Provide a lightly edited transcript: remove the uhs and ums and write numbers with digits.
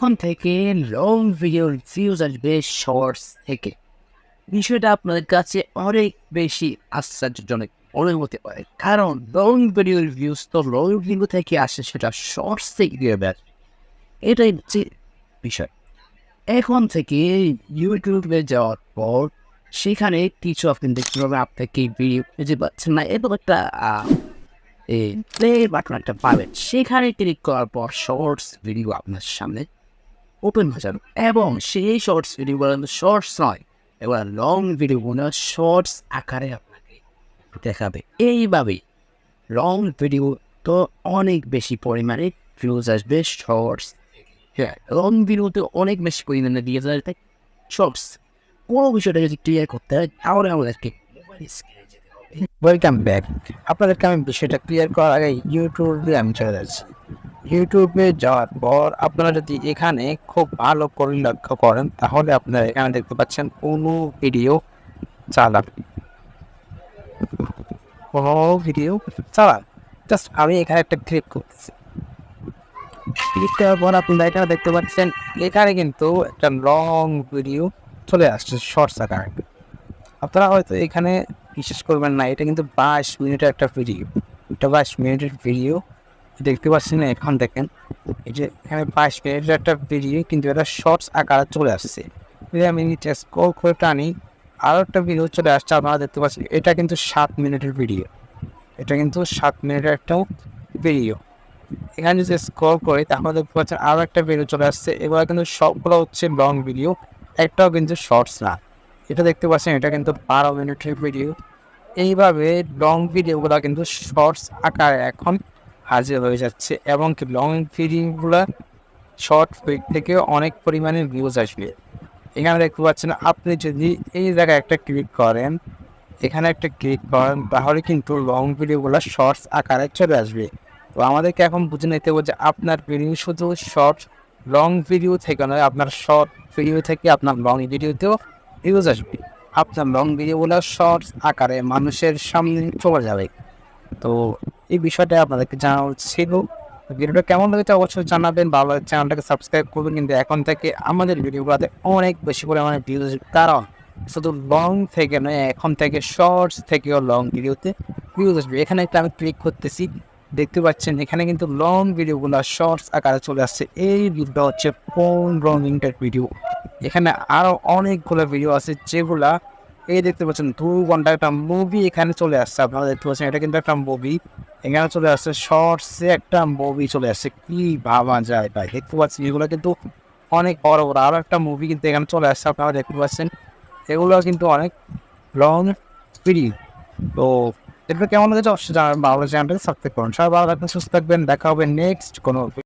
এখন থেকে লং ভিডিওর ভিউজ আসবে শর্টস থেকে। বিষয়টা আপনাদের কাছে অনেক বেশি আশ্চর্যজনক মনে হতে পারে, কারণ লং ভিডিওর ভিউজ তো লং ভিডিও থেকে আসে, সেটা শর্টস থেকে দিয়ে আসবে। এটাই হচ্ছে বিষয়। এখন থেকে ইউটিউবে যাওয়ার পর সেখানে কিছু আপনি দেখতে পাবেন, আপনাকে ভিডিও খুঁজে পাচ্ছেন না, এবং একটা প্লে বাটন একটা পাবেন। সেখানে ক্লিক করার পর শর্টস ভিডিও আপনার সামনে ওপেন হয়ে যাবে, এবং সেই শর্টস ভিডিওগুলো কিন্তু শর্টস নয়, এবার লং ভিডিওগুলো শর্টস আকারে আপনাকে দেখাবে। এইভাবেই লং ভিডিও তো অনেক বেশি পরিমাণে ভিউজ আসবে শর্টস। হ্যাঁ, লং ভিডিওতে অনেক বেশি পরিমাণে দিয়ে যায় শর্টস। কোনো বিষয়টা যদি ক্লিয়ার করতে হয় তাহলে আমাদেরকে ওয়েলকাম ব্যাক। আপনাদেরকে আমি বিষয়টা ক্লিয়ার করার আগে ইউটিউবে আমি চলে যাচ্ছি। ইউটিউবে যাওয়ার পর আপনারা যদি এখানে খুব ভালো করে লক্ষ্য করেন, তাহলে আপনারা এখানে দেখতে পাচ্ছেন কোনো ভিডিও চালান, জাস্ট আমি এখানে একটা ক্লিক করতেছি। ক্লিক করার পর আপনারা এখানে দেখতে পাচ্ছেন এখানে কিন্তু একটা লং ভিডিও চলে আসছে শর্টস আকারে। আপনারা হয়তো এখানে বিশ্বাস করবেন না, এটা কিন্তু 22 মিনিটের একটা ভিডিও। এটা 22 মিনিটের ভিডিও দেখতে পাচ্ছেন না। এখন দেখেন এই যে এখানে 22 মিনিটের একটা ভিডিও, কিন্তু এটা শর্টস আকারে চলে আসছে। যদি আমি নিচে স্ক্রল করে টানি, আরও একটা ভিডিও চলে আসছে, আপনারা দেখতে পাচ্ছেন এটা কিন্তু 7 মিনিটের ভিডিও। এটা কিন্তু 7 মিনিটের একটা ভিডিও। এখানে যদি স্ক্রল করি তাহলে দেখতে পাচ্ছেন আরও একটা ভিডিও চলে আসছে। এবার কিন্তু সবগুলো হচ্ছে লং ভিডিও, একটাও কিন্তু শর্টস না। এটা দেখতে পাচ্ছেন এটা কিন্তু 12 মিনিটের ভিডিও। এইভাবে লং ভিডিওগুলো কিন্তু শর্টস আকারে এখন হাজির হয়ে যাচ্ছে, এবং লং ভিডিওগুলো শর্ট থেকে অনেক পরিমাণে ভিউজ আসবে। এখানে দেখতে পাচ্ছেন আপনি যদি এই জায়গায় একটা ক্লিক করেন, এখানে একটা ক্লিক করেন, তাহলে কিন্তু লং ভিডিওগুলো শর্টস আকারে চলে আসবে। তো আমাদেরকে এখন বুঝে নিতে হবে যে আপনার ভিডিও শুধু শর্ট লং ভিডিও থেকে নয়, আপনার শর্ট ভিডিও থেকে আপনার লং ভিডিওতেও ভিউজ আসবে। আপনার লং ভিডিওগুলো শর্টস আকারে মানুষের সামনে চলে যাবে। তো এই বিষয়টা আপনাদেরকে জানা ছিল। ভিডিওটা কেমন লেগেছে অবশ্যই জানাবেন, ভালো লাগে চ্যানেলটাকে সাবস্ক্রাইব করবেন। কিন্তু এখন থেকে আমাদের ভিডিওগুলোতে অনেক বেশি পরিমাণে ভিউজ আসবে, কারণ শুধু লং থেকে নয়, এখন থেকে শর্টস থেকেও লং ভিডিওতে ভিউজ আসবে। এখানে একটা আমি ক্লিক করতেছি, দেখতে পাচ্ছেন এখানে কিন্তু লং ভিডিওগুলো শর্টস আকারে চলে আসছে। এই ভিডিওটা হচ্ছে 15 মিনিটের ভিডিও। এখানে আরও অনেকগুলো ভিডিও আছে যেগুলা এই দেখতে পাচ্ছেন 2 ঘন্টা একটা মুভি এখানে চলে আসছে। আপনারা দেখতে পাচ্ছেন এটা কিন্তু একটা মুভি এখানে চলে আসছে, শর্টসে একটা মুভি চলে আসছে। কি ভাবা যায় ভাই, দেখতে পাচ্ছেন এগুলো কিন্তু অনেক বড় বড়। আরও একটা মুভি কিন্তু এখানে চলে আসছে, আপনারা দেখতে পাচ্ছেন এগুলো কিন্তু অনেক লং ভিডিও। তো এটা কেমন লেগেছে অবশ্যই জানাবেন, ভালো চ্যানেলটাকে সাবস্ক্রাইব করুন। সবাই ভালো থাকবেন, সুস্থ থাকবেন, দেখা হবে নেক্সট কোনো